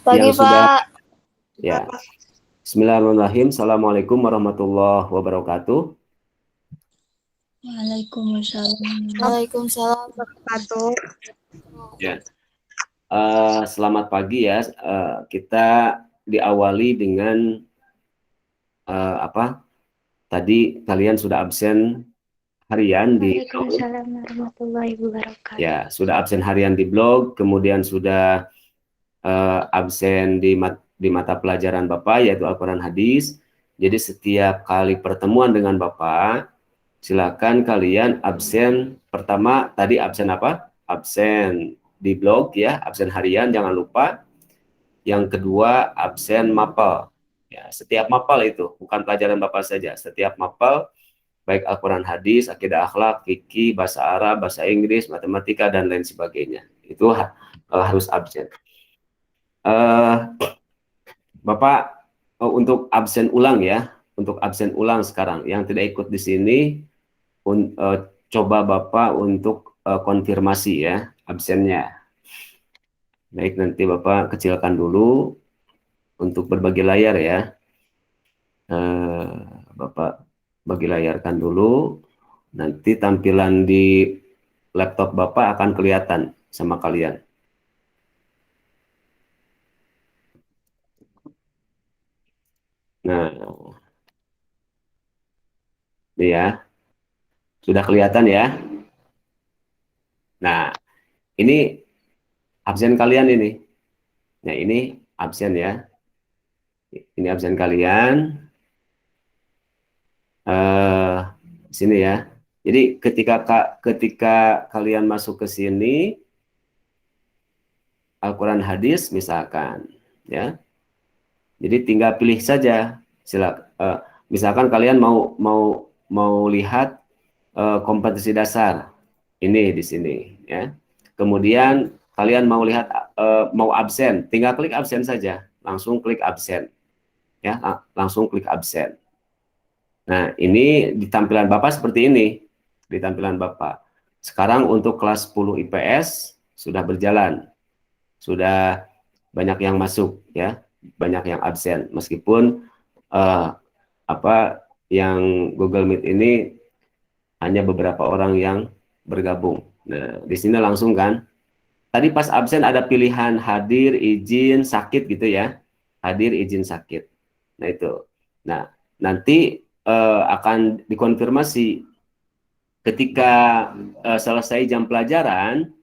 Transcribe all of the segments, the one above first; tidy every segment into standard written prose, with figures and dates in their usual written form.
Pagi, yang sudah Pak. ya. Bismillahirrahmanirrahim. Assalamualaikum warahmatullahi wabarakatuh. Waalaikumsalam. Waalaikumsalam wabarakatuh. Ya. Selamat pagi ya. Kita diawali dengan apa? Tadi kalian sudah absen harian di blog. Waalaikumsalam warahmatullahi wabarakatuh. Ya, sudah absen harian di blog, kemudian sudah absen di mata pelajaran Bapak yaitu Al-Quran Hadis. Jadi setiap kali pertemuan dengan Bapak, silakan kalian absen. Pertama tadi absen apa? Absen di blog ya, absen harian jangan lupa. Yang kedua absen mapel. Ya, setiap mapel itu bukan pelajaran Bapak saja, setiap mapel baik Al-Quran Hadis, akidah akhlak, fikih, bahasa Arab, bahasa Inggris, matematika dan lain sebagainya. Itu harus absen. Bapak untuk absen ulang ya, untuk absen ulang sekarang yang tidak ikut di sini coba Bapak untuk konfirmasi ya absennya. Baik, nanti Bapak kecilkan dulu untuk berbagi layar ya. Bapak bagi layarkan dulu, nanti tampilan di laptop Bapak akan kelihatan sama kalian. Nah, ini ya, sudah kelihatan ya. Nah, ini absen kalian ini. Nah, ini absen ya. Ini absen kalian. Sini ya. Jadi ketika kalian masuk ke sini, Al-Quran Hadis misalkan, ya. Jadi tinggal pilih saja. Misalkan kalian mau lihat kompetisi dasar ini di sini, ya. Kemudian kalian mau lihat mau absen, tinggal klik absen saja, langsung klik absen, ya, langsung klik absen. Nah, ini di tampilan Bapak seperti ini, di tampilan Bapak. Sekarang untuk kelas 10 IPS sudah berjalan, sudah banyak yang masuk, ya, banyak yang absen. Meskipun yang Google Meet ini hanya beberapa orang yang bergabung. Nah, di sini langsung kan. Tadi pas absen ada pilihan hadir, izin, sakit gitu ya. Hadir, izin, sakit. Nah, itu. Nah, nanti akan dikonfirmasi ketika selesai jam pelajaran,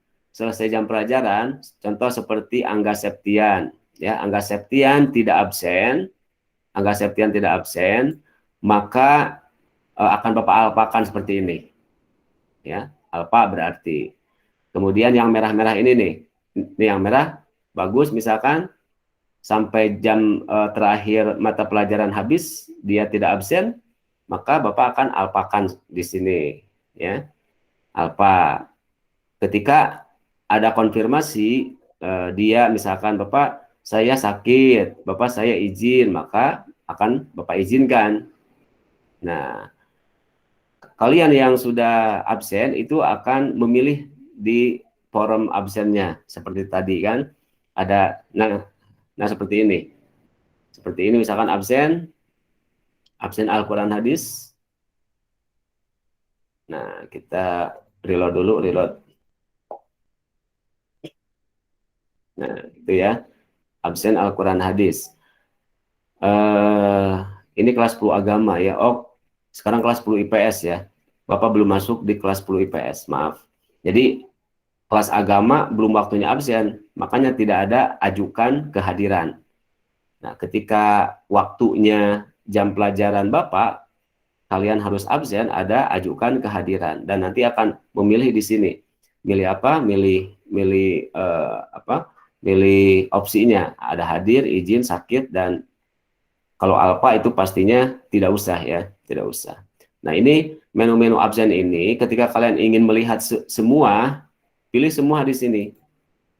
contoh seperti Angga Septian, ya, Angga Septian tidak absen, maka akan Bapak alpakan seperti ini, ya, alpa berarti. Kemudian yang merah-merah ini yang merah bagus, misalkan sampai jam terakhir mata pelajaran habis dia tidak absen, maka Bapak akan alpakan di sini, ya, alpa. Ketika ada konfirmasi dia misalkan Bapak saya sakit, Bapak saya izin, maka akan Bapak izinkan. Nah, kalian yang sudah absen itu akan memilih di forum absennya seperti tadi kan ada. Nah seperti ini misalkan absen Al-Quran Hadis. Nah, kita reload dulu, reload. Nah, itu ya, absen Al-Quran Hadis. Ini kelas 10 agama ya. Oh, sekarang kelas 10 IPS ya. Bapak belum masuk di kelas 10 IPS, maaf. Jadi kelas agama belum waktunya absen, makanya tidak ada ajukan kehadiran. Nah, ketika waktunya jam pelajaran Bapak, kalian harus absen, ada ajukan kehadiran, dan nanti akan memilih di sini. Milih apa? Milih opsinya. Ada hadir, izin, sakit, dan kalau alfa itu pastinya tidak usah ya, tidak usah. Nah, ini menu-menu absen ini ketika kalian ingin melihat semua, pilih semua di sini.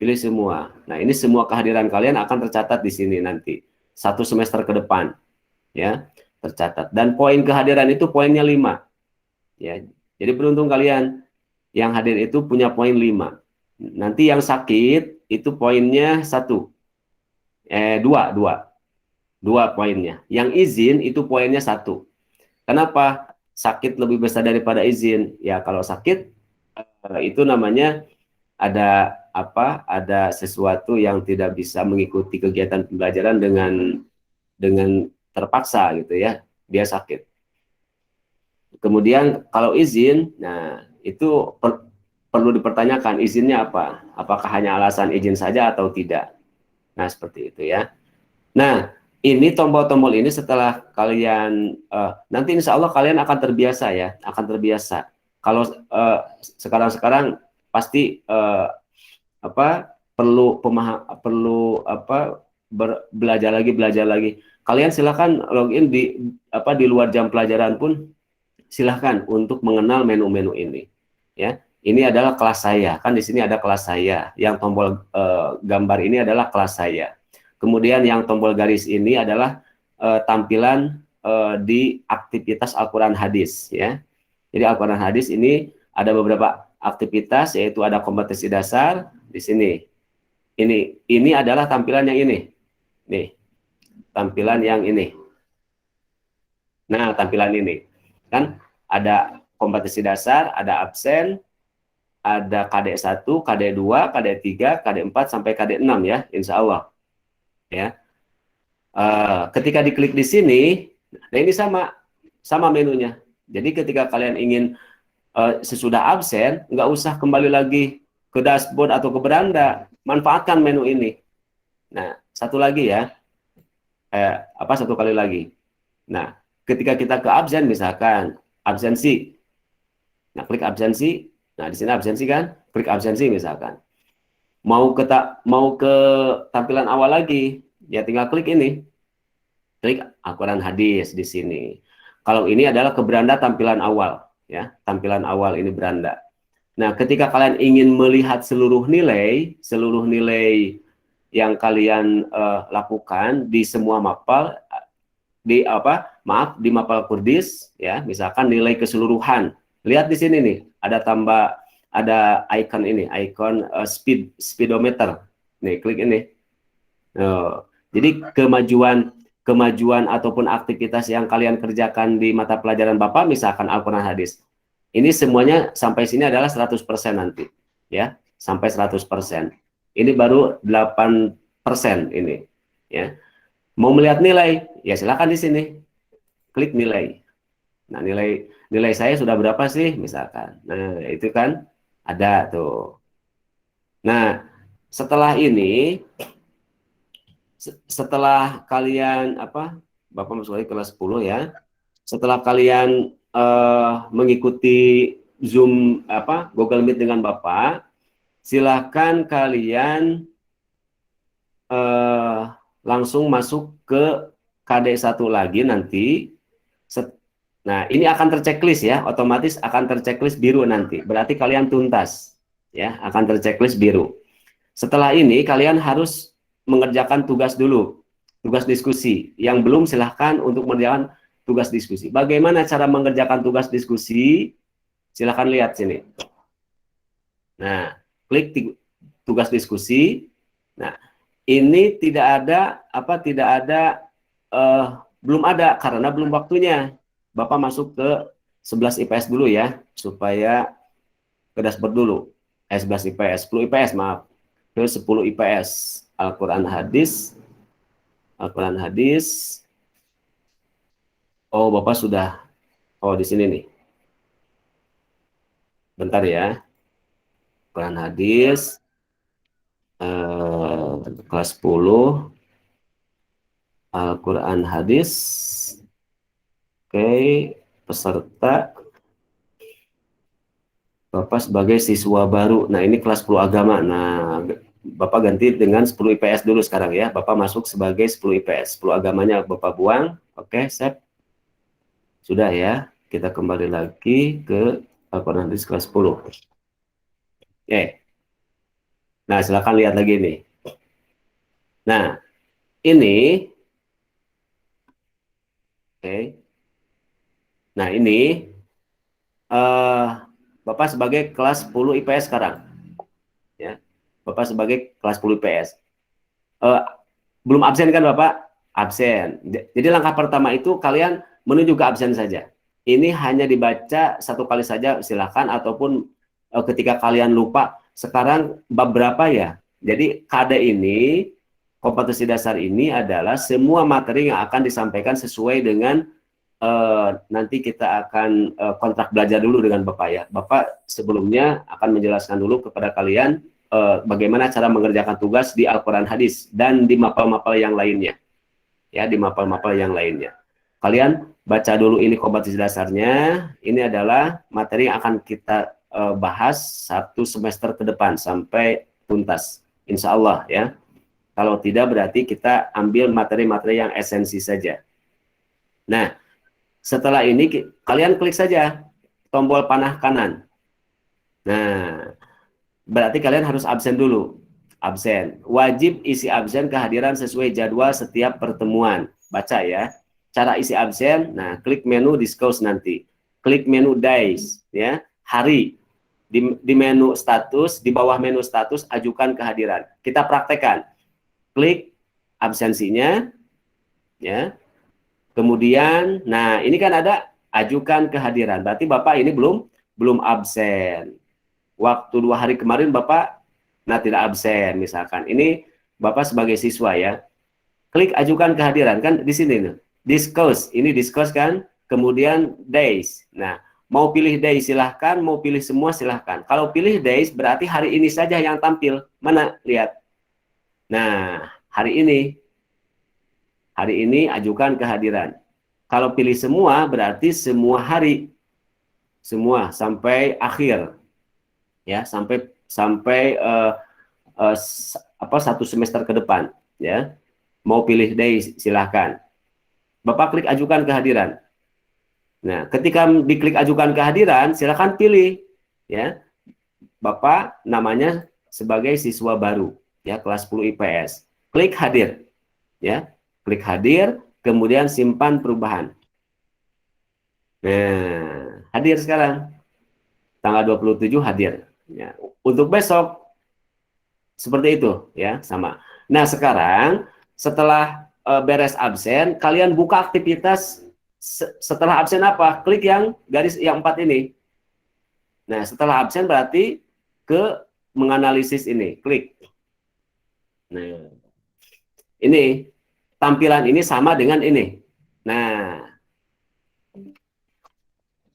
Pilih semua. Nah, ini semua kehadiran kalian akan tercatat di sini nanti. 1 semester ke depan, ya, tercatat. Dan poin kehadiran itu poinnya 5. Ya. Jadi beruntung kalian yang hadir itu punya poin 5. Nanti yang sakit itu poinnya 1. Dua, dua. Dua poinnya. Yang izin itu poinnya satu. Kenapa? Sakit lebih besar daripada izin. Ya, kalau sakit itu namanya ada apa? Ada sesuatu yang tidak bisa mengikuti kegiatan pembelajaran dengan terpaksa gitu ya. Dia sakit. Kemudian kalau izin, nah itu perlu dipertanyakan izinnya apa? Apakah hanya alasan izin saja atau tidak? Nah, seperti itu ya. Nah, ini tombol-tombol ini setelah kalian nanti insya Allah kalian akan terbiasa ya, akan terbiasa. Kalau sekarang-sekarang pasti apa perlu apa belajar lagi. Kalian silakan login di luar jam pelajaran pun silahkan untuk mengenal menu-menu ini. Ya, ini adalah kelas saya. Kan di sini ada kelas saya. Yang tombol gambar ini adalah kelas saya. Kemudian yang tombol garis ini adalah tampilan di aktivitas Al-Quran Hadis. Ya, jadi Al-Quran Hadis ini ada beberapa aktivitas, yaitu ada kompetensi dasar di sini. Ini adalah tampilan yang ini. Nih, tampilan yang ini. Nah, tampilan ini kan ada kompetensi dasar, ada absen, ada KD1, KD2, KD3, KD4 sampai KD6 ya, insya Allah. Ya. Ketika diklik di sini, nah ini sama menunya. Jadi ketika kalian ingin sesudah absen, nggak usah kembali lagi ke dashboard atau ke beranda, manfaatkan menu ini. Nah, satu lagi ya, satu kali lagi. Nah, ketika kita ke absen, misalkan absensi, nah klik absensi, nah di sini absensi kan, klik absensi misalkan. Mau ke tampilan awal lagi, ya tinggal klik ini, klik Al-Quran Hadis di sini. Kalau ini adalah ke beranda tampilan awal, ya tampilan awal ini beranda. Nah, ketika kalian ingin melihat seluruh nilai yang kalian lakukan di semua mapal, di mapal Kurdis ya, misalkan nilai keseluruhan. Lihat di sini nih, ada ikon speedometer. Nih, klik ini. Jadi kemajuan ataupun aktivitas yang kalian kerjakan di mata pelajaran Bapak, misalkan Al-Quran Hadis. Ini semuanya sampai sini adalah 100% nanti, ya, sampai 100%. Ini baru 8% ini, ya. Mau melihat nilai, ya silakan di sini. Klik nilai. Nah, nilai saya sudah berapa sih misalkan. Nah, itu kan ada tuh. Nah, setelah ini setelah kalian Bapak masuk lagi kelas 10 ya. Setelah kalian mengikuti Zoom Google Meet dengan Bapak, silakan kalian langsung masuk ke KD1 lagi nanti. Nah, ini akan terchecklist ya, otomatis akan terchecklist biru nanti. Berarti kalian tuntas ya, akan terchecklist biru. Setelah ini kalian harus mengerjakan tugas dulu, tugas diskusi. Yang belum silahkan untuk mengerjakan tugas diskusi. Bagaimana cara mengerjakan tugas diskusi? Silahkan lihat sini. Nah, klik tugas diskusi. Nah, ini belum ada karena belum waktunya. Bapak masuk ke 11 IPS dulu ya, supaya ke dashboard dulu. 11 IPS, 10 IPS maaf. Ke 10 IPS Al-Quran Hadis. Al-Quran Hadis. Oh, Bapak sudah. Oh, di sini nih. Bentar ya. Al-Quran Hadis. Kelas 10. Al-Quran Hadis. Oke, peserta Bapak sebagai siswa baru. Nah, ini kelas 10 agama. Nah, Bapak ganti dengan 10 IPS dulu sekarang ya. Bapak masuk sebagai 10 IPS. 10 agamanya Bapak buang. Oke, save. Sudah ya. Kita kembali lagi ke Al-Quran Hadis kelas 10. Oke. Nah, silakan lihat lagi nih. Nah, ini oke. Nah, ini Bapak sebagai kelas 10 IPS sekarang. Ya. Bapak sebagai kelas 10 IPS. Belum absen kan Bapak? Absen. Jadi langkah pertama itu kalian menuju ke absen saja. Ini hanya dibaca satu kali saja silakan, ataupun ketika kalian lupa sekarang bab berapa ya. Jadi KD ini, kompetensi dasar ini adalah semua materi yang akan disampaikan sesuai dengan nanti kita akan kontrak belajar dulu dengan Bapak ya. Bapak sebelumnya akan menjelaskan dulu kepada kalian bagaimana cara mengerjakan tugas di Al-Quran Hadis dan di mapel-mapel yang lainnya. Ya, di mapel-mapel yang lainnya. Kalian baca dulu ini kompetensi dasarnya. Ini adalah materi yang akan kita bahas 1 semester ke depan sampai tuntas. Insya Allah ya. Kalau tidak berarti kita ambil materi-materi yang esensi saja. Nah, setelah ini kalian klik saja tombol panah kanan. Nah, berarti kalian harus absen dulu. Absen. Wajib isi absen kehadiran sesuai jadwal setiap pertemuan. Baca ya. Cara isi absen, nah klik menu discuss nanti. Klik menu days, ya. Hari. Di menu status, di bawah menu status, ajukan kehadiran. Kita praktekkan. Klik absensinya, ya. Kemudian, nah ini kan ada ajukan kehadiran. Berarti Bapak ini belum absen. Waktu 2 hari kemarin Bapak tidak absen misalkan. Ini Bapak sebagai siswa ya. Klik ajukan kehadiran kan di sini nih. Discuss, ini discuss kan. Kemudian days. Nah, mau pilih days silahkan, mau pilih semua silahkan. Kalau pilih days berarti hari ini saja yang tampil. Mana? Lihat. Nah, hari ini. Hari ini ajukan kehadiran. Kalau pilih semua berarti semua hari. Semua sampai akhir. Ya, sampai 1 semester ke depan ya. Mau pilih day silahkan. Bapak klik ajukan kehadiran. Nah, ketika diklik ajukan kehadiran silahkan pilih ya. Bapak namanya sebagai siswa baru ya, kelas 10 IPS. Klik hadir ya. Klik hadir, kemudian simpan perubahan. Nah, hadir sekarang. Tanggal 27 hadir. Ya. Untuk besok seperti itu ya, sama. Nah, sekarang setelah beres absen, kalian buka aktivitas setelah absen apa? Klik yang garis yang 4 ini. Nah, setelah absen berarti ke menganalisis ini, klik. Nah, ini tampilan ini sama dengan ini. Nah,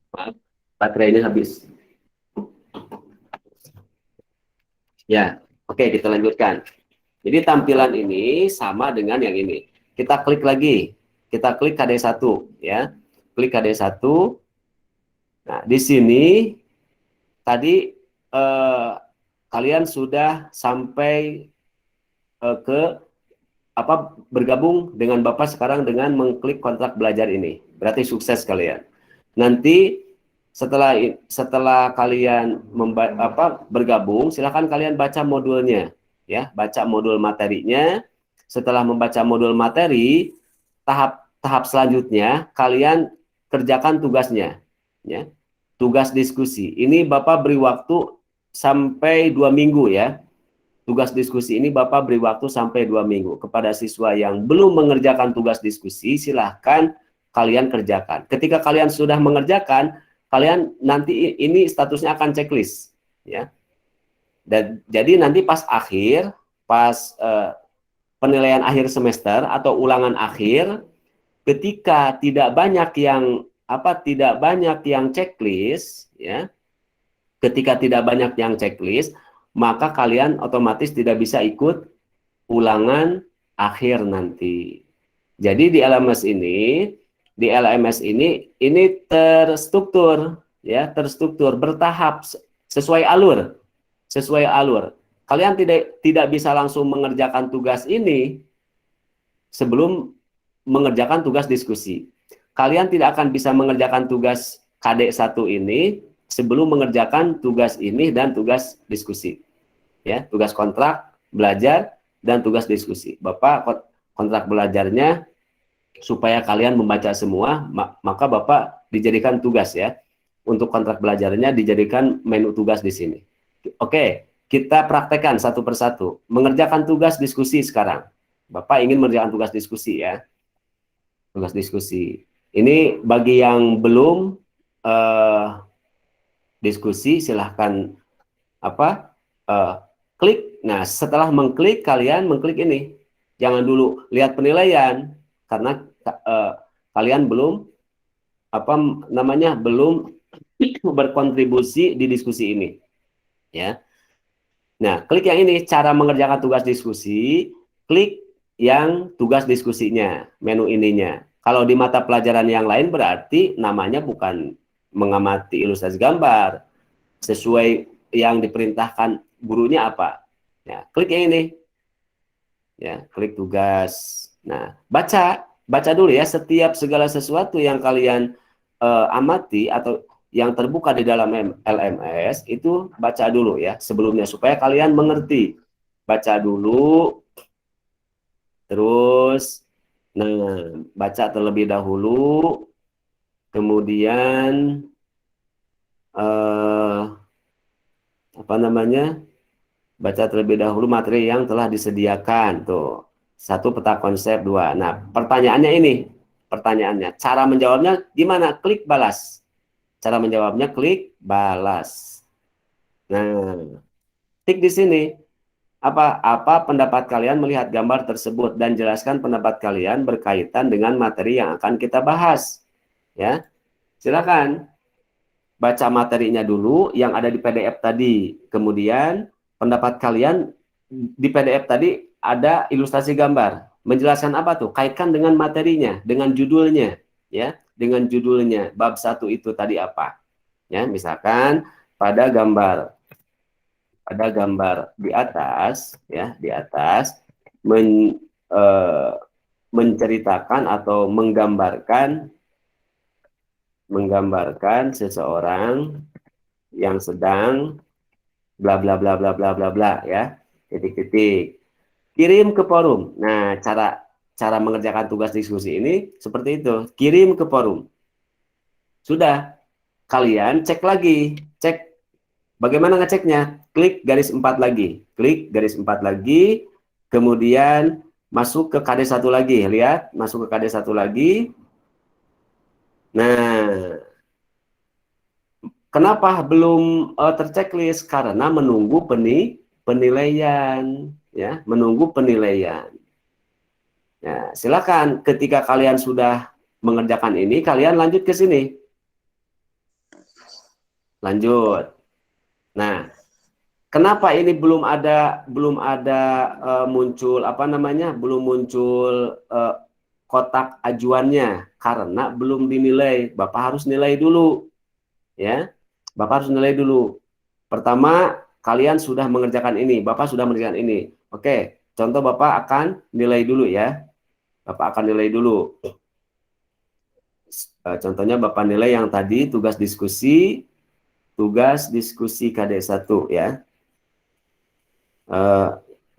maaf, baterainya habis. Ya, oke, kita lanjutkan. Jadi tampilan ini sama dengan yang ini. Kita klik lagi. Kita klik KD1 ya. Klik KD1. Nah, di sini tadi kalian sudah sampai ke bergabung dengan Bapak sekarang dengan mengklik kontrak belajar ini. Berarti sukses kalian. Nanti setelah kalian bergabung, silakan kalian baca modulnya ya, baca modul materinya. Setelah membaca modul materi, tahap selanjutnya kalian kerjakan tugasnya ya. Tugas diskusi. Ini Bapak beri waktu sampai 2 minggu ya. Tugas diskusi ini Bapak beri waktu sampai 2 minggu. Kepada siswa yang belum mengerjakan tugas diskusi, silahkan kalian kerjakan. Ketika kalian sudah mengerjakan, kalian nanti ini statusnya akan checklist. Ya. Dan jadi nanti pas penilaian akhir semester atau ulangan akhir, ketika tidak banyak yang checklist, ya, ketika tidak banyak yang checklist, maka kalian otomatis tidak bisa ikut ulangan akhir nanti. Jadi di LMS ini terstruktur ya, terstruktur bertahap sesuai alur. Kalian tidak bisa langsung mengerjakan tugas ini sebelum mengerjakan tugas diskusi. Kalian tidak akan bisa mengerjakan tugas KD1 ini sebelum mengerjakan tugas ini dan tugas diskusi. Ya, tugas kontrak belajar dan tugas diskusi. Bapak kontrak belajarnya supaya kalian membaca semua, maka Bapak dijadikan tugas ya. Untuk kontrak belajarnya dijadikan menu tugas di sini. Oke, kita praktekkan satu persatu. Mengerjakan tugas diskusi sekarang. Bapak ingin mengerjakan tugas diskusi ya. Tugas diskusi. Ini bagi yang belum diskusi, silahkan apa klik. Nah, setelah mengklik, kalian mengklik ini. Jangan dulu lihat penilaian karena kalian belum apa namanya belum berkontribusi di diskusi ini, ya. Nah, klik yang ini cara mengerjakan tugas diskusi. Klik yang tugas diskusinya, menu ininya. Kalau di mata pelajaran yang lain berarti namanya bukan mengamati ilustrasi gambar sesuai yang diperintahkan gurunya apa. Ya, klik yang ini. Ya, klik tugas. Nah, baca dulu ya setiap segala sesuatu yang kalian amati atau yang terbuka di dalam LMS itu baca dulu ya sebelumnya supaya kalian mengerti. Baca dulu, terus, nah, baca terlebih dahulu, kemudian apa namanya? Baca terlebih dahulu materi yang telah disediakan. Tuh. Satu, peta konsep. Dua. Nah, pertanyaannya ini. Pertanyaannya. Cara menjawabnya gimana? Klik balas. Cara menjawabnya klik balas. Nah, tik di sini. Apa pendapat kalian melihat gambar tersebut dan jelaskan pendapat kalian berkaitan dengan materi yang akan kita bahas. Ya. Silakan baca materinya dulu yang ada di PDF tadi. Kemudian pendapat kalian di PDF tadi ada ilustrasi gambar. Menjelaskan apa tuh? Kaitkan dengan materinya, dengan judulnya, ya. Dengan judulnya. Bab 1 itu tadi apa? Ya, misalkan pada gambar di atas, ya, di atas menceritakan atau menggambarkan seseorang yang sedang bla bla bla bla bla bla bla ya, titik-titik, kirim ke forum. Nah, cara mengerjakan tugas diskusi ini seperti itu, kirim ke forum. Sudah, kalian cek lagi, cek bagaimana ngeceknya, klik garis 4 lagi, kemudian masuk ke KD1 lagi, lihat, masuk ke KD1 lagi. Nah, kenapa belum terchecklist? Karena menunggu penilaian, ya, menunggu penilaian. Nah, silakan ketika kalian sudah mengerjakan ini, kalian lanjut ke sini. Lanjut. Nah, kenapa ini belum ada muncul apa namanya? Belum muncul kotak ajuannya? Karena belum dinilai. Bapak harus nilai dulu, ya. Bapak harus nilai dulu. Pertama, kalian sudah mengerjakan ini, Bapak sudah mengerjakan ini. Oke, contoh Bapak akan nilai dulu ya. Bapak akan nilai dulu. Contohnya Bapak nilai yang tadi tugas diskusi KD1 ya.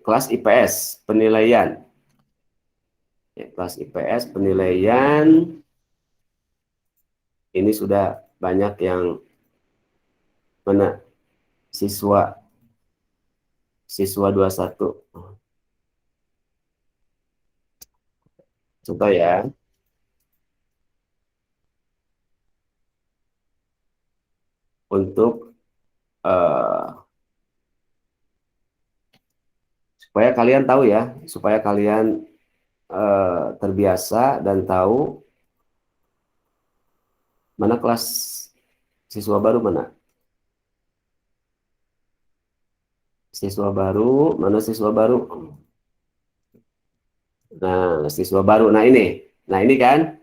Kelas IPS penilaian. Ya, kelas IPS penilaian. Ini sudah banyak yang mana siswa 21. Contoh ya. Untuk supaya kalian tahu ya, supaya kalian terbiasa dan tahu mana kelas siswa baru mana. Siswa baru, mana siswa baru? Nah, siswa baru. Nah, ini kan.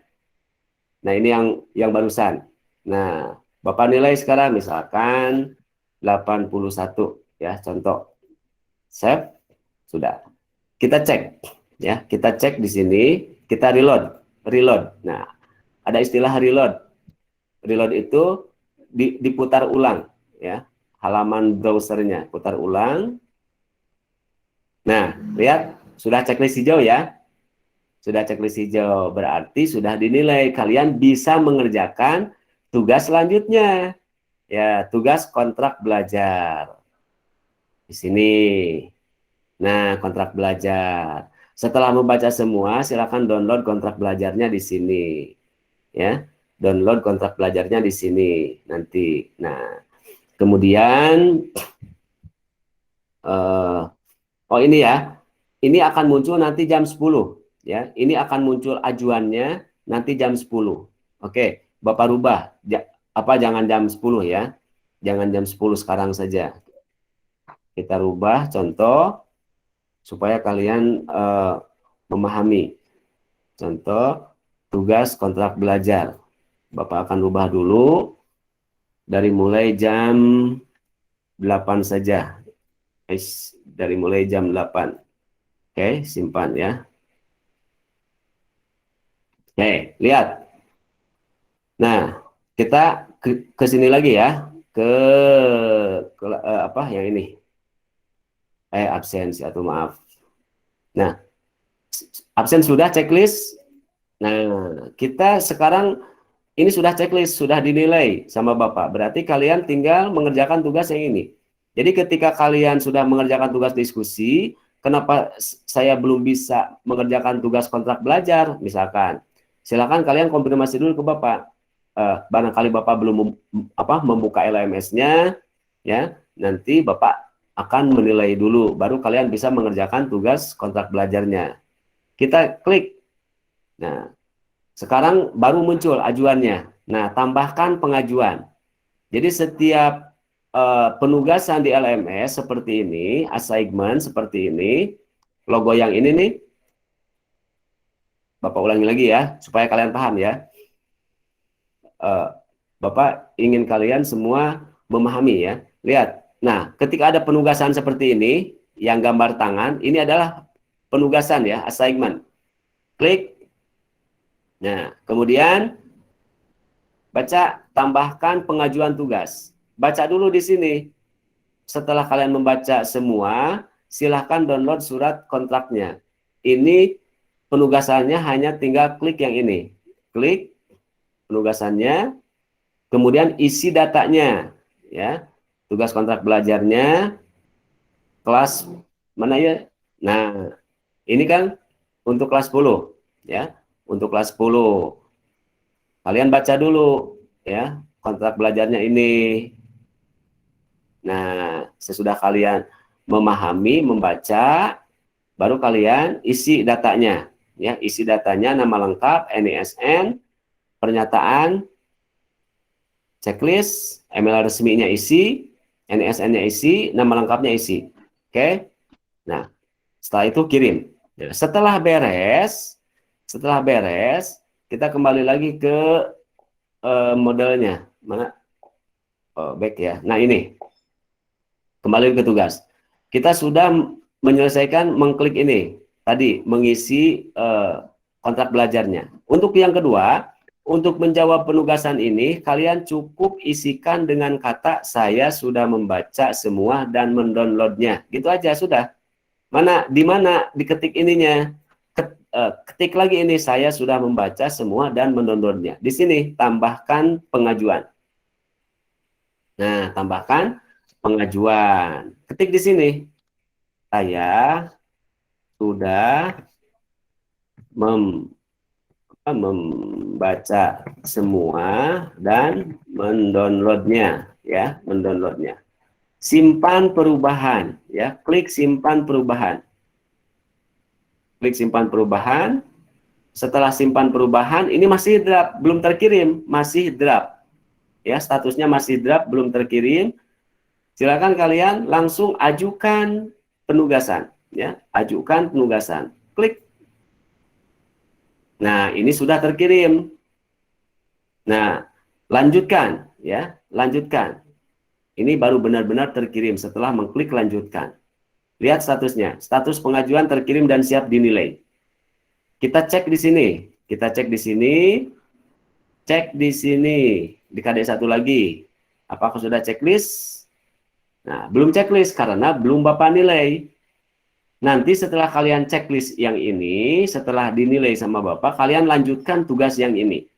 Nah, ini yang barusan. Nah, Bapak nilai sekarang misalkan 81 ya, contoh. Save. Sudah. Kita cek ya, kita cek di sini, kita reload. Nah, ada istilah reload. Reload itu diputar ulang ya. Halaman browsernya putar ulang. Nah, lihat sudah checklist hijau ya. Sudah checklist hijau berarti sudah dinilai kalian bisa mengerjakan tugas selanjutnya. Ya, tugas kontrak belajar. Di sini. Nah, kontrak belajar. Setelah membaca semua, silakan download kontrak belajarnya di sini. Ya, download kontrak belajarnya di sini nanti. Nah, kemudian oh ini ya, ini akan muncul nanti jam 10 ya. Ini akan muncul ajuannya nanti jam 10. Oke, Bapak rubah jangan jam 10 ya. Jangan jam 10 sekarang saja. Kita rubah contoh supaya kalian memahami. Contoh tugas kontrak belajar. Bapak akan rubah dulu dari mulai jam 8 saja. Dari mulai jam 8. Oke, simpan ya. Oke, lihat. Nah, kita ke sini lagi ya. Ke apa yang ini? Absensi atau maaf. Nah, absen sudah checklist. Nah, kita sekarang ini sudah checklist, sudah dinilai sama Bapak. Berarti kalian tinggal mengerjakan tugas yang ini. Jadi ketika kalian sudah mengerjakan tugas diskusi, kenapa saya belum bisa mengerjakan tugas kontrak belajar, misalkan. Silakan kalian konfirmasi dulu ke Bapak. Barangkali Bapak belum membuka LMS-nya, ya. Nanti Bapak akan menilai dulu, baru kalian bisa mengerjakan tugas kontrak belajarnya. Kita klik. Nah, sekarang baru muncul ajuannya. Nah, tambahkan pengajuan. Jadi setiap penugasan di LMS seperti ini, assignment seperti ini, logo yang ini nih, Bapak ulangi lagi ya, supaya kalian paham ya. Bapak ingin kalian semua memahami ya. Lihat, nah ketika ada penugasan seperti ini, yang gambar tangan, ini adalah penugasan ya, assignment. Klik. Nah, kemudian baca, tambahkan pengajuan tugas. Baca dulu di sini. Setelah kalian membaca semua, silahkan download surat kontraknya. Ini penugasannya hanya tinggal klik yang ini. Klik penugasannya, kemudian isi datanya. Ya, tugas kontrak belajarnya, kelas mana ya? Nah, ini kan untuk kelas 10. Ya, untuk kelas 10. Kalian baca dulu ya kontrak belajarnya ini. Nah, sesudah kalian memahami, membaca, baru kalian isi datanya. Ya, isi datanya nama lengkap, NISN, pernyataan, checklist, email resminya isi, NISN-nya isi, nama lengkapnya isi. Oke. Nah, setelah itu kirim. Ya, setelah beres, kita kembali lagi ke modelnya. Mana? Oh, back ya. Nah, ini. Kembali ke tugas. Kita sudah menyelesaikan mengklik ini. Tadi, mengisi kontrak belajarnya. Untuk yang kedua, untuk menjawab penugasan ini, kalian cukup isikan dengan kata, saya sudah membaca semua dan mendownloadnya. Gitu aja, sudah. Di mana diketik ininya? Ketik lagi ini, saya sudah membaca semua dan mendownloadnya. Di sini, tambahkan pengajuan. Nah, tambahkan pengajuan. Ketik di sini, saya sudah membaca semua dan mendownloadnya, ya, mendownloadnya. Simpan perubahan, ya, klik simpan perubahan. Klik simpan perubahan. Setelah simpan perubahan, ini masih draft, belum terkirim, masih draft. Ya, statusnya masih draft, belum terkirim. Silakan kalian langsung ajukan penugasan, ya, ajukan penugasan. Klik. Nah, ini sudah terkirim. Nah, lanjutkan, ya, lanjutkan. Ini baru benar-benar terkirim setelah mengklik lanjutkan. Lihat statusnya, status pengajuan terkirim dan siap dinilai. Kita cek di sini, cek di sini, di KD1 lagi. Apakah sudah checklist? Nah, belum checklist karena belum Bapak nilai. Nanti setelah kalian checklist yang ini, setelah dinilai sama Bapak, kalian lanjutkan tugas yang ini.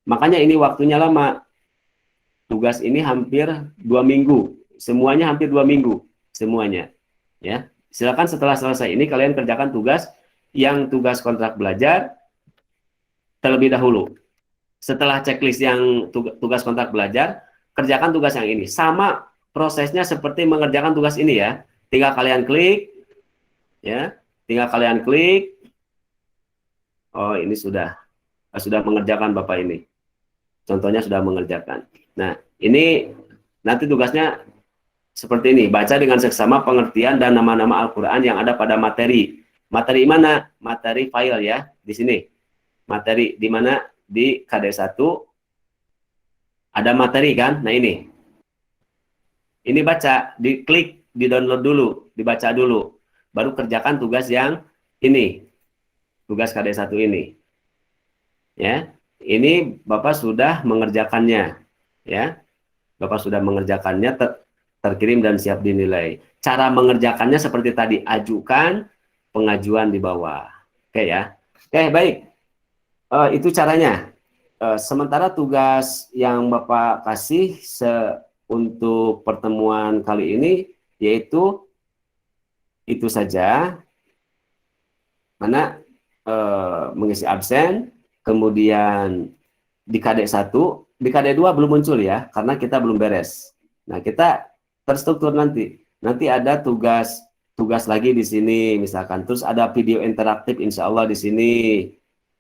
Makanya ini waktunya lama. Tugas ini hampir 2 minggu. Semuanya hampir 2 minggu. Semuanya. Ya, silakan setelah selesai ini kalian kerjakan tugas yang tugas kontrak belajar terlebih dahulu. Setelah checklist yang tugas kontrak belajar, kerjakan tugas yang ini. Sama prosesnya seperti mengerjakan tugas ini ya. Tinggal kalian klik, ya. Tinggal kalian klik. Oh, ini sudah mengerjakan Bapak ini. Contohnya sudah mengerjakan. Nah, ini nanti tugasnya seperti ini. Baca dengan seksama pengertian dan nama-nama Al-Quran yang ada pada materi. Materi mana? Materi file ya. Di sini. Materi di mana? Di KD1 ada materi kan? Nah ini. Ini baca, diklik, di-download dulu, dibaca dulu. Baru kerjakan tugas yang ini. Tugas KD1 ini. Ya. Ini Bapak sudah mengerjakannya. Ya. Bapak sudah mengerjakannya, terkirim dan siap dinilai. Cara mengerjakannya seperti tadi, ajukan pengajuan di bawah. Oke ya. Oke, baik. Itu caranya. Sementara tugas yang Bapak kasih untuk pertemuan kali ini yaitu itu saja. Mana mengisi absen, kemudian di KD1, di KD2 belum muncul ya, karena kita belum beres. Nah, kita terstruktur nanti. Nanti ada tugas lagi di sini misalkan, terus ada video interaktif insya Allah di sini.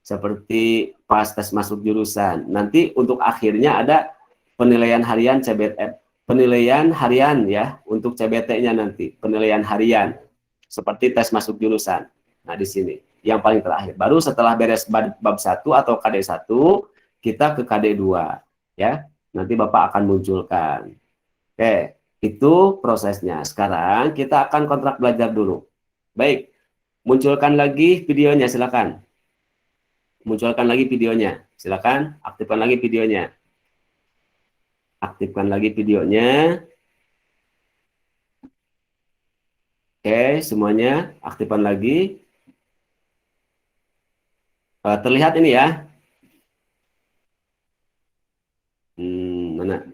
Seperti pas tes masuk jurusan. Nanti untuk akhirnya ada penilaian harian CBT, penilaian harian ya untuk CBT-nya nanti, penilaian harian seperti tes masuk jurusan. Nah, di sini yang paling terakhir. Baru setelah beres bab 1 atau KD1, kita ke KD2 ya. Nanti Bapak akan munculkan. Oke, itu prosesnya. Sekarang kita akan kontrak belajar dulu. Baik. Munculkan lagi videonya silakan. Munculkan lagi videonya. Silakan aktifkan lagi videonya. Aktifkan lagi videonya. Oke, semuanya aktifkan lagi. Terlihat ini ya. Mana?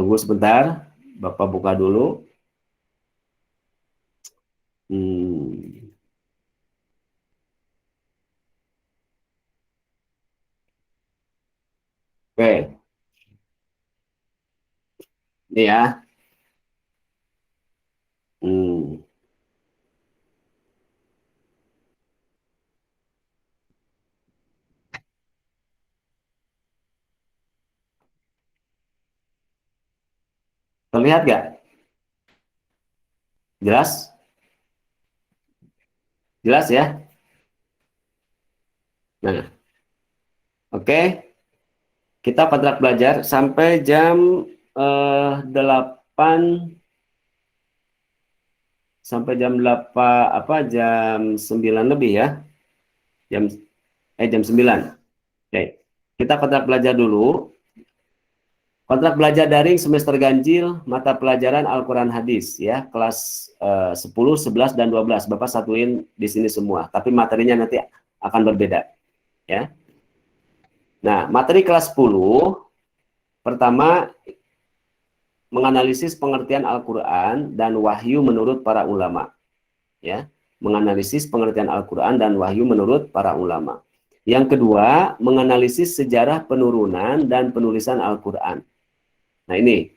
Tunggu sebentar. Bapak buka dulu. Oke. Ini ya. Terlihat nggak? Jelas? Jelas ya? Nah, oke. Kita kontrak belajar sampai jam 8 sampai jam 8 jam 9 lebih ya. Jam 9. Oke. Kita kontrak belajar dulu. Kontrak belajar daring semester ganjil mata pelajaran Al-Qur'an hadis ya, kelas 10, 11 dan 12. Bapak satuin di sini semua, tapi materinya nanti akan berbeda ya. Nah, materi kelas 10 pertama menganalisis pengertian Al-Qur'an dan wahyu menurut para ulama. Ya, menganalisis pengertian Al-Qur'an dan wahyu menurut para ulama. Yang kedua, menganalisis sejarah penurunan dan penulisan Al-Qur'an. Nah, ini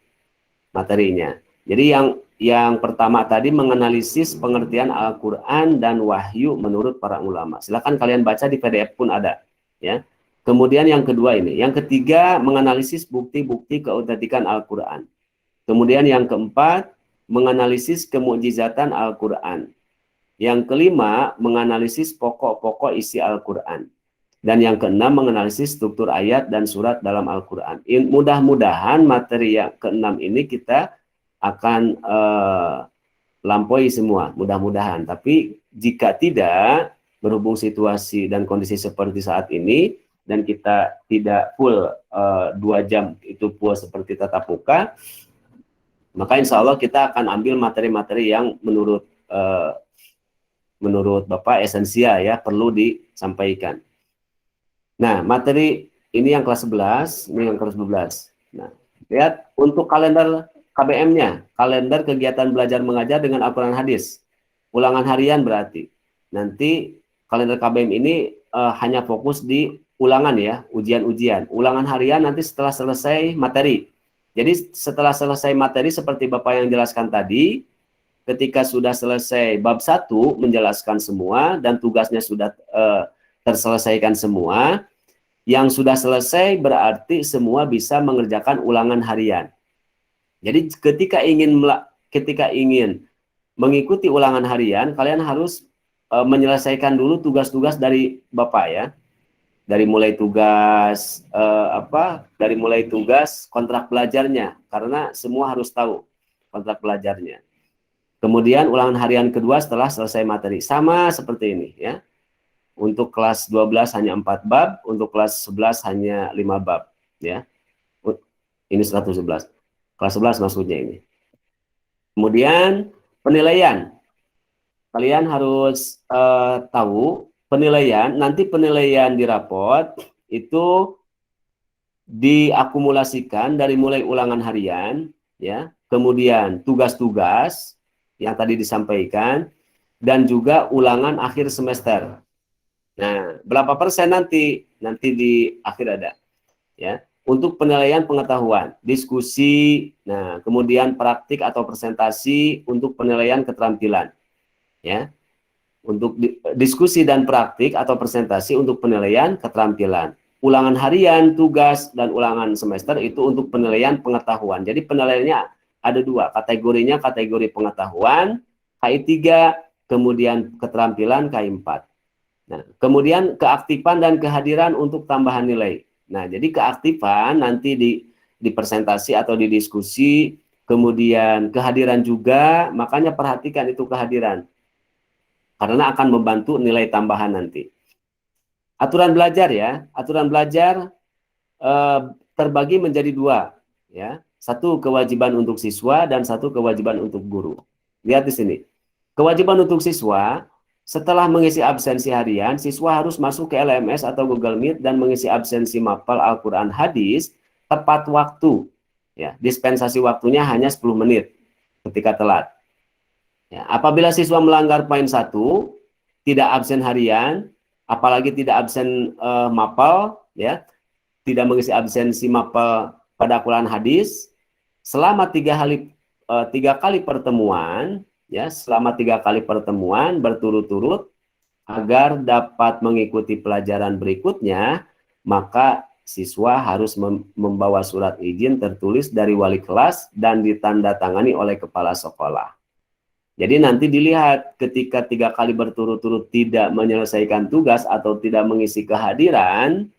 materinya. Jadi yang pertama tadi menganalisis pengertian Al-Qur'an dan wahyu menurut para ulama. Silakan kalian baca di PDF pun ada, ya. Kemudian yang kedua ini, yang ketiga menganalisis bukti-bukti keautentikan Al-Qur'an. Kemudian yang keempat menganalisis kemukjizatan Al-Qur'an. Yang kelima menganalisis pokok-pokok isi Al-Qur'an. Dan yang keenam menganalisis struktur ayat dan surat dalam Al-Qur'an. Mudah-mudahan materi yang keenam ini kita akan lampaui semua, mudah-mudahan. Tapi jika tidak, berhubung situasi dan kondisi seperti saat ini, dan kita tidak full 2 jam itu full seperti tatap muka, maka insya Allah kita akan ambil materi-materi yang menurut Bapak esensial ya, perlu disampaikan. Nah, materi ini yang kelas 11, ini yang kelas 12. Nah, lihat untuk kalender KBM-nya, kalender kegiatan belajar mengajar dengan Al-Qur'an hadis. ulangan harian berarti. Nanti kalender KBM ini hanya fokus di ulangan ya, ujian-ujian. Ulangan harian nanti setelah selesai materi. Jadi setelah selesai materi seperti Bapak yang jelaskan tadi, ketika sudah selesai bab 1 menjelaskan semua dan tugasnya sudah terselesaikan semua, yang sudah selesai berarti semua bisa mengerjakan ulangan harian. Jadi ketika ingin mengikuti ulangan harian, kalian harus menyelesaikan dulu tugas-tugas dari Bapak ya. Dari mulai tugas dari mulai tugas kontrak belajarnya, karena semua harus tahu kontrak belajarnya. Kemudian ulangan harian kedua setelah selesai materi. Sama seperti ini ya. Untuk kelas 12 hanya 4 bab, untuk kelas 11 hanya 5 bab ya. Ini 111. Kelas 11 maksudnya ini. Kemudian penilaian. Kalian harus tahu penilaian, nanti penilaian di raport itu diakumulasikan dari mulai ulangan harian ya, kemudian tugas-tugas yang tadi disampaikan, dan juga ulangan akhir semester. Nah, berapa persen nanti di akhir ada ya. Untuk penilaian pengetahuan, diskusi, nah kemudian praktik atau presentasi untuk penilaian keterampilan ya. Untuk diskusi dan praktik atau presentasi untuk penilaian keterampilan. Ulangan harian, tugas, dan ulangan semester itu untuk penilaian pengetahuan. Jadi penilaiannya ada 2, kategorinya kategori pengetahuan, KI 3, kemudian keterampilan KI 4. Nah, kemudian keaktifan dan kehadiran untuk tambahan nilai. Nah, jadi keaktifan nanti di presentasi atau di diskusi, kemudian kehadiran juga, makanya perhatikan itu kehadiran. Karena akan membantu nilai tambahan nanti. Aturan belajar ya, aturan belajar terbagi menjadi 2 ya. 1 kewajiban untuk siswa dan 1 kewajiban untuk guru. Lihat di sini. Kewajiban untuk siswa, setelah mengisi absensi harian, siswa harus masuk ke LMS atau Google Meet dan mengisi absensi mapel Al-Quran hadis tepat waktu. Ya, dispensasi waktunya hanya 10 menit ketika telat. Ya, apabila siswa melanggar poin 1, tidak absen harian, apalagi tidak absen mapel, ya, tidak mengisi absensi mapel pada Al-Quran hadis, selama 3 kali pertemuan, ya, selama 3 kali pertemuan berturut-turut, agar dapat mengikuti pelajaran berikutnya, maka siswa harus membawa surat izin tertulis dari wali kelas dan ditandatangani oleh kepala sekolah. Jadi nanti dilihat ketika 3 kali berturut-turut tidak menyelesaikan tugas atau tidak mengisi kehadiran,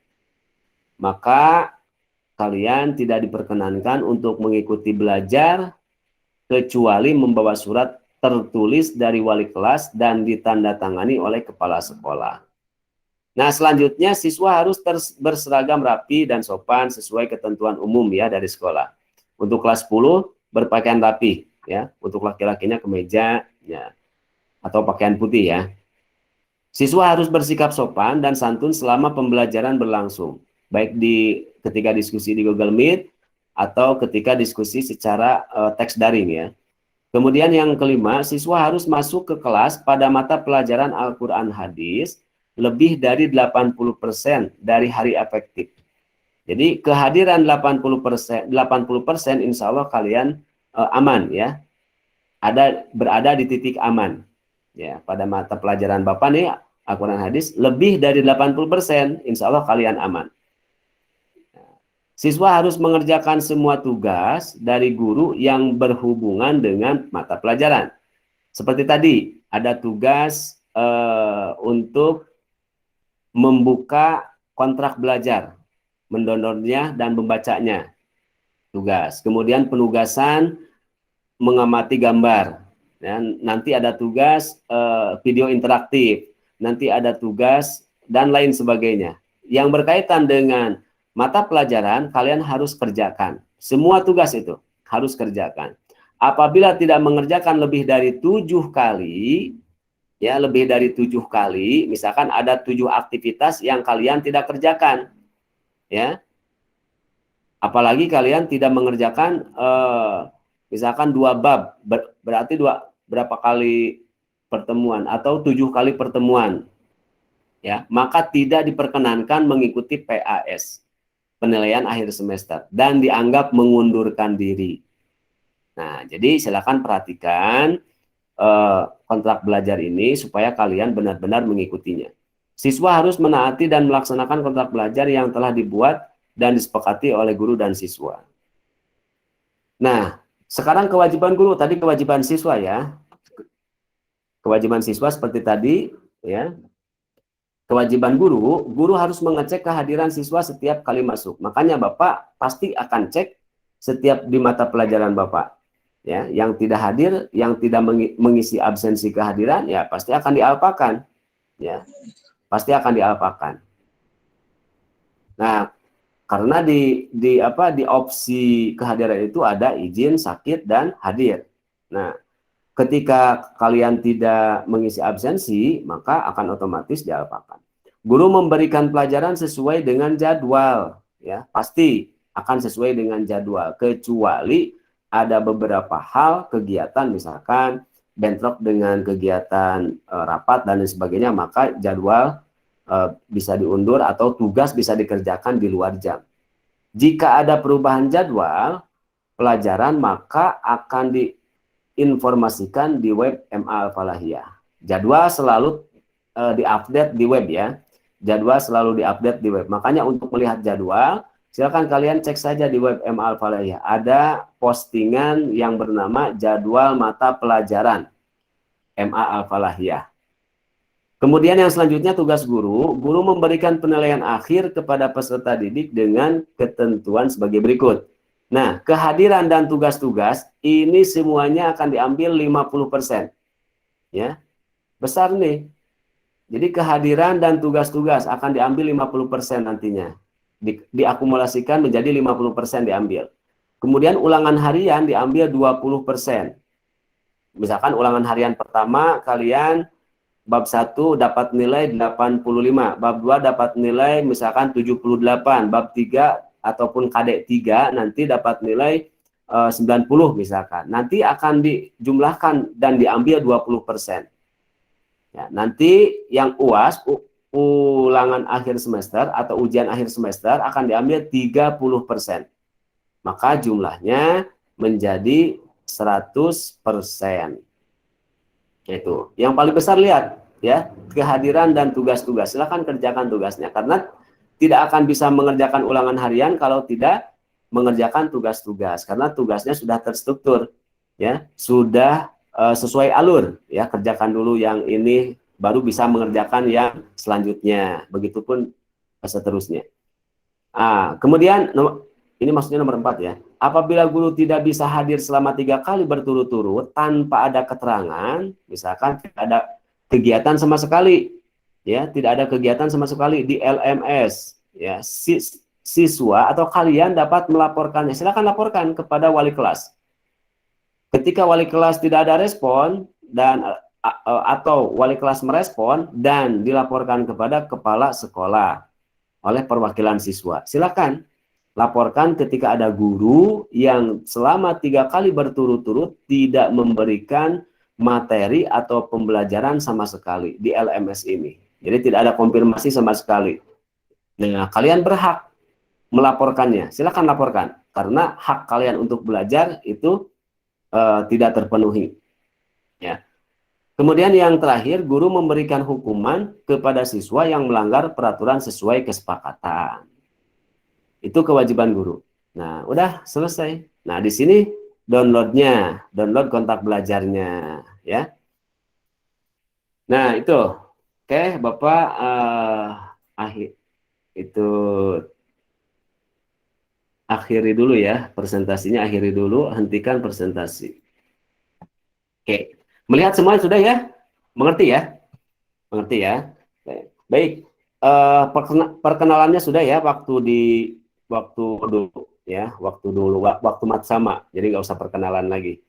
maka kalian tidak diperkenankan untuk mengikuti belajar kecuali membawa surat tertulis dari wali kelas dan ditandatangani oleh kepala sekolah. Nah, selanjutnya siswa harus berseragam rapi dan sopan sesuai ketentuan umum ya dari sekolah. Untuk kelas 10 berpakaian rapi ya, untuk laki-lakinya kemeja ya atau pakaian putih ya. Siswa harus bersikap sopan dan santun selama pembelajaran berlangsung, baik ketika diskusi di Google Meet atau ketika diskusi secara teks daring ya. Kemudian yang kelima, siswa harus masuk ke kelas pada mata pelajaran Al-Quran hadis lebih dari 80% dari hari efektif. Jadi kehadiran 80% insya Allah kalian aman ya. Berada di titik aman. Ya, pada mata pelajaran Bapak nih Al-Quran hadis lebih dari 80%, insya Allah kalian aman. Siswa harus mengerjakan semua tugas dari guru yang berhubungan dengan mata pelajaran. Seperti tadi, ada tugas untuk membuka kontrak belajar, mendownloadnya dan membacanya. Tugas. Kemudian penugasan mengamati gambar. Dan nanti ada tugas video interaktif. Nanti ada tugas dan lain sebagainya. Yang berkaitan dengan mata pelajaran kalian harus kerjakan. Semua tugas itu harus kerjakan. Apabila tidak mengerjakan lebih dari 7 kali, ya lebih dari 7 kali, misalkan ada 7 aktivitas yang kalian tidak kerjakan, ya. Apalagi kalian tidak mengerjakan, misalkan 2 bab, berarti berapa kali pertemuan atau 7 kali pertemuan, ya, maka tidak diperkenankan mengikuti PAS, penilaian akhir semester, dan dianggap mengundurkan diri. Nah, jadi silakan perhatikan kontrak belajar ini supaya kalian benar-benar mengikutinya. Siswa harus menaati dan melaksanakan kontrak belajar yang telah dibuat dan disepakati oleh guru dan siswa. Nah, sekarang kewajiban guru, tadi kewajiban siswa ya. Kewajiban siswa seperti tadi ya. Kewajiban guru, guru harus mengecek kehadiran siswa setiap kali masuk. Makanya Bapak pasti akan cek setiap di mata pelajaran Bapak. Ya, yang tidak hadir, yang tidak mengisi absensi kehadiran, ya pasti akan dialpakan. Ya, pasti akan dialpakan. Nah, karena di opsi kehadiran itu ada izin, sakit, dan hadir. Nah, ketika kalian tidak mengisi absensi, maka akan otomatis dialpakan. Guru memberikan pelajaran sesuai dengan jadwal, ya pasti akan sesuai dengan jadwal, kecuali ada beberapa hal kegiatan, misalkan bentrok dengan kegiatan rapat dan lain sebagainya, maka jadwal bisa diundur atau tugas bisa dikerjakan di luar jam. Jika ada perubahan jadwal pelajaran, maka akan diinformasikan di web MA Al-Falahiyah. Jadwal selalu diupdate di web ya. Jadwal selalu diupdate di web. Makanya untuk melihat jadwal, silakan kalian cek saja di web MA Al-Falahiyah. Ada postingan yang bernama jadwal mata pelajaran MA Al-Falahiyah. Kemudian yang selanjutnya tugas guru, guru memberikan penilaian akhir kepada peserta didik dengan ketentuan sebagai berikut. Nah, kehadiran dan tugas-tugas ini semuanya akan diambil 50%. Ya. Besar nih. Jadi kehadiran dan tugas-tugas akan diambil 50% nantinya. Diakumulasikan menjadi 50% diambil. Kemudian ulangan harian diambil 20%. Misalkan ulangan harian pertama kalian bab 1 dapat nilai 85, bab 2 dapat nilai misalkan 78, bab 3 ataupun KD 3 nanti dapat nilai 90 misalkan. Nanti akan dijumlahkan dan diambil 20%. Ya, nanti yang UAS, ulangan akhir semester atau ujian akhir semester akan diambil 30%. Maka jumlahnya menjadi 100%. Itu yang paling besar, lihat ya, kehadiran dan tugas-tugas. Silakan kerjakan tugasnya, karena tidak akan bisa mengerjakan ulangan harian kalau tidak mengerjakan tugas-tugas, karena tugasnya sudah terstruktur ya, sudah sesuai alur ya. Kerjakan dulu yang ini baru bisa mengerjakan yang selanjutnya, begitupun seterusnya. Kemudian ini maksudnya nomor 4 ya. Apabila guru tidak bisa hadir selama 3 kali berturut-turut tanpa ada keterangan, misalkan tidak ada kegiatan sama sekali, ya, tidak ada kegiatan sama sekali di LMS, ya, siswa atau kalian dapat melaporkannya. Silakan laporkan kepada wali kelas. Ketika wali kelas tidak ada respon dan atau wali kelas merespon dan dilaporkan kepada kepala sekolah oleh perwakilan siswa, silakan laporkan ketika ada guru yang selama 3 kali berturut-turut tidak memberikan materi atau pembelajaran sama sekali di LMS ini. Jadi tidak ada konfirmasi sama sekali. Nah, kalian berhak melaporkannya. Silakan laporkan, karena hak kalian untuk belajar itu tidak terpenuhi. Ya. Kemudian yang terakhir, guru memberikan hukuman kepada siswa yang melanggar peraturan sesuai kesepakatan. Itu kewajiban guru. Nah, udah selesai. Nah, di sini downloadnya, download kontak belajarnya, ya. Nah, itu. Oke, Bapak akhiri dulu ya presentasinya, akhiri dulu, hentikan presentasi. Oke. Melihat semua sudah ya? Mengerti ya? Mengerti ya? Baik. Perkenalannya sudah ya waktu dulu ya, waktu mat sama, jadi nggak usah perkenalan lagi.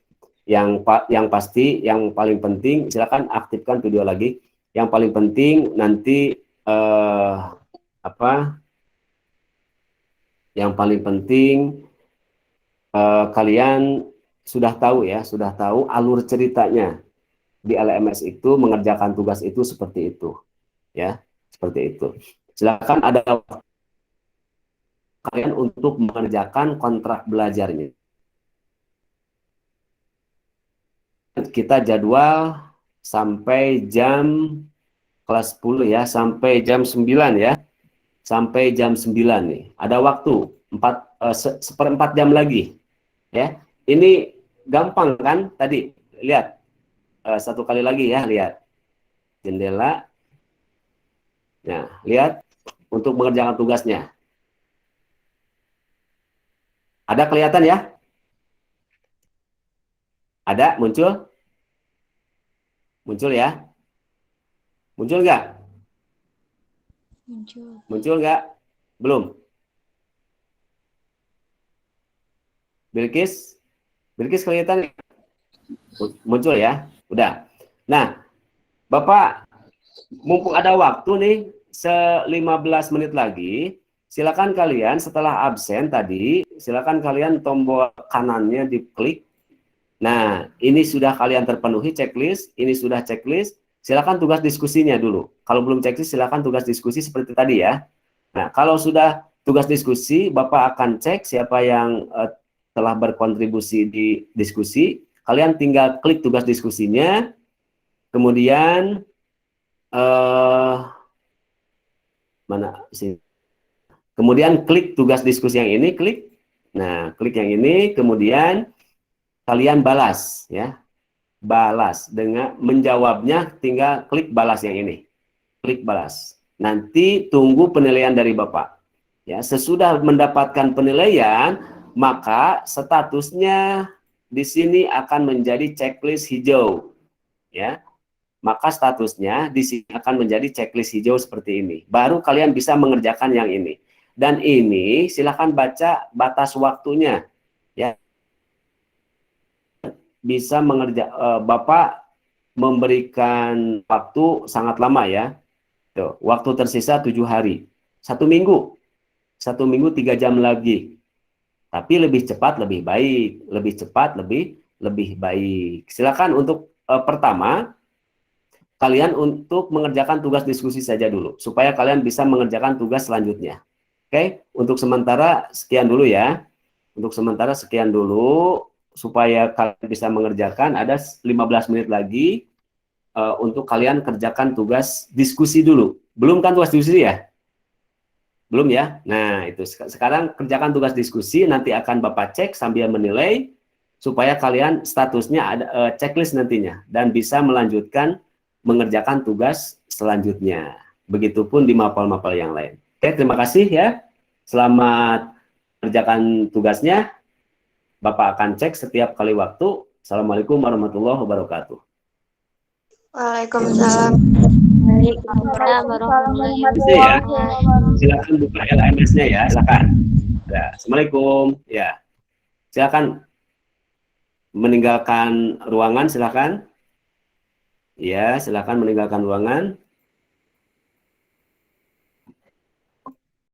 Yang pasti, yang paling penting, silakan aktifkan video lagi. Yang paling penting nanti yang paling penting kalian sudah tahu ya, sudah tahu alur ceritanya di LMS itu mengerjakan tugas itu seperti itu, ya, seperti itu. Silakan ada kalian untuk mengerjakan kontrak belajarnya. Kita jadwal sampai jam kelas 10 ya, sampai jam 9 ya. Sampai jam 9 nih. Ada waktu 1/4 jam lagi ya. Ini gampang kan tadi? Lihat satu kali lagi ya, lihat jendela. Nah, lihat untuk mengerjakan tugasnya. Ada kelihatan ya? Ada muncul? Muncul ya? Muncul nggak? Muncul. Muncul nggak? Belum. Bilkis? Bilkis kelihatan? Muncul ya? Udah. Nah, Bapak, mumpung ada waktu nih, 15 menit lagi, silakan kalian setelah absen tadi, silakan kalian tombol kanannya diklik. Nah, ini sudah kalian terpenuhi checklist, ini sudah checklist, silakan tugas diskusinya dulu. Kalau belum checklist, silakan tugas diskusi seperti tadi ya. Nah, kalau sudah tugas diskusi, Bapak akan cek siapa yang telah berkontribusi di diskusi. Kalian tinggal klik tugas diskusinya, kemudian mana sih? Kemudian klik tugas diskusi yang ini, klik. Nah, klik yang ini, kemudian kalian balas ya. Balas dengan menjawabnya, tinggal klik balas yang ini. Klik balas. Nanti tunggu penilaian dari Bapak. Ya, sesudah mendapatkan penilaian, maka statusnya di sini akan menjadi checklist hijau. Ya. Maka statusnya di sini akan menjadi checklist hijau seperti ini. Baru kalian bisa mengerjakan yang ini. Dan ini silakan baca batas waktunya. Ya, bisa Bapak memberikan waktu sangat lama ya. Tuh, waktu tersisa 7 hari. 1 minggu. 1 minggu 3 jam lagi. Tapi lebih cepat lebih baik. Lebih cepat lebih baik. Silakan untuk pertama kalian untuk mengerjakan tugas diskusi saja dulu, supaya kalian bisa mengerjakan tugas selanjutnya. Oke, untuk sementara sekian dulu ya. Untuk sementara sekian dulu, supaya kalian bisa mengerjakan, ada 15 menit lagi untuk kalian kerjakan tugas diskusi dulu. Belum kan tugas diskusi ya? Belum ya? Nah, itu. Sekarang kerjakan tugas diskusi, nanti akan Bapak cek sambil menilai, supaya kalian statusnya ada checklist nantinya, dan bisa melanjutkan mengerjakan tugas selanjutnya. Begitupun di mapel-mapel yang lain. Oke, terima kasih ya. Selamat kerjakan tugasnya. Bapak akan cek setiap kali waktu. Assalamualaikum warahmatullahi wabarakatuh. Waalaikumsalam. Waalaikumsalam warahmatullahi Ya, wabarakatuh. silakan buka LMS-nya ya, silakan. Ya, Assalamualaikum. Ya, silakan meninggalkan ruangan, silakan. Ya, silakan meninggalkan ruangan.